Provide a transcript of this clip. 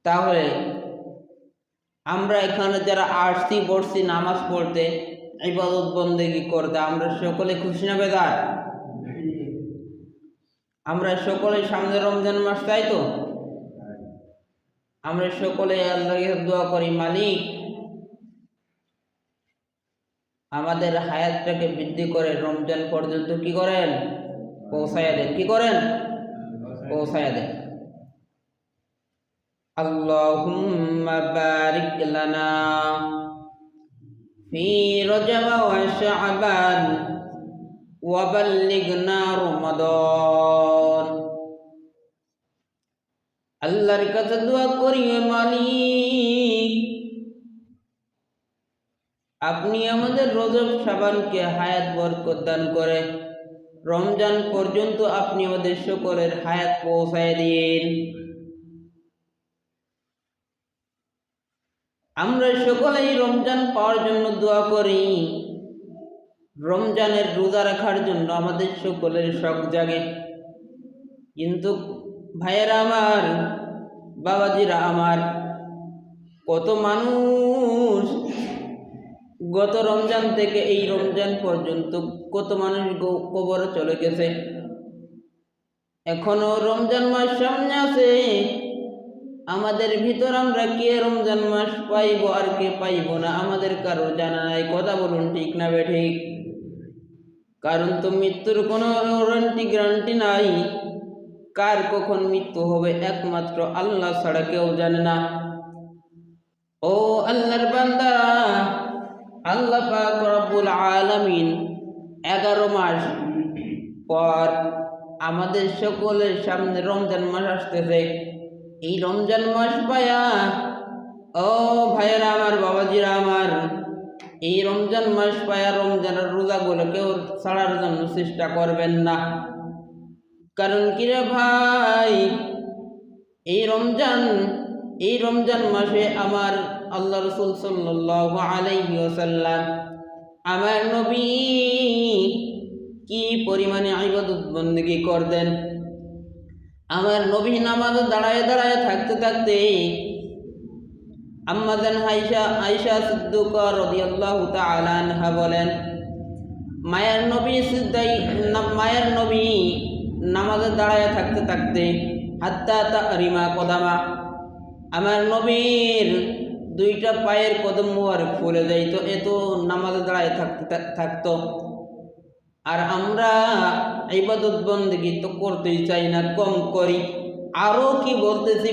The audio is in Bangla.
তাহলে আমরা এখানে যারা আসছি বসছি নামাজ পড়তে, ইবাদত বন্দেগী করতে, আমরা সকলে খুশি না বেদার? আমরা সকলে সামনে রমজান মাস, তাই তো? আমরা সকলে আল্লাহকে দোয়া করি, মালিক আমাদের হায়াতটাকে বৃদ্ধি করে রমজান পর্যন্ত কি করেন? পৌঁছায়া দেন। কি করেন? পৌঁছায়া দেন। আল্লাহুম্মা বারিক লানা ফি রজব ওয়া শাবান ওয়া বাল্লিগনা রমাদান। আল্লাহর কাছে দোয়া করি, মালিক আপনি আমাদের রজব শাবানকে হায়াত বরকত দান করে রমজান পর্যন্ত আপনি আমাদের সকলের হায়াত পৌঁছায় দিন। আমরা সকলেই রমজান পাওয়ার জন্য দোয়া করি, রমজানের রোজা রাখার জন্য আমাদের সকলের শখ জাগে। কিন্তু ভাইয়েরা আমার, বাবাজিরা আমার, কত মানুষ গত রমজান থেকে এই রমজান পর্যন্ত কত মানুষ কবরে চলে গেছে। এখনো রমজান মাস সামনে আছে, আমাদের ভিতর আমরা কে রমজান মাস পাইব আর কে পাইব না আমাদের কারো জানা নাই। কথা বলুন, ঠিক না বেঠিক? কারণ তো মৃত্যুর কোনো গ্যারান্টি নাই, কার কখন মৃত্যু হবে একমাত্র আল্লাহ ছাড়া কেউ জানে না। ও আল্লাহর বান্দারা, আল্লাহ পাক রব্বুল আলামিন 11 মাস পর আমাদের সকলের সামনে রমজান মাস আসতেছে। এই রমজান মাস পায়া ও ভাইয়েরা আমার, বাবাজিরা আমার, এই রমজান মাস পায়া রমজানের রোজাগুলো কেউ ছাড়ার জন্য চেষ্টা করবেন না। কারণ কিরে ভাই, এই রমজান মাসে আমার আল্লাহ রাসূল সাল্লাল্লাহু আলাইহি ওয়াসাল্লাম, আমার নবী কি পরিমাণে ইবাদত বন্দেগী করতেন। আমার নবী নামাজে দাঁড়ায় দাঁড়ায় থাকতে থাকতে আম্মাজান আয়েশা সিদ্দিকা রাদিয়াল্লাহু তাআলা আনহা বলেন, মায়ের নবী নামাজে দাঁড়ায় থাকতে থাকতে হাত্তা তারিমা কদামা, আমার নবীর 2টা পায়ের কদম মুবারক ফুলে যাইত, এত নামাজে দাঁড়ায় থাকতো। আর আমরা ইবাদত বন্দেগী তো করতেই চাই না, কম করি। আরো কি বলতেছি।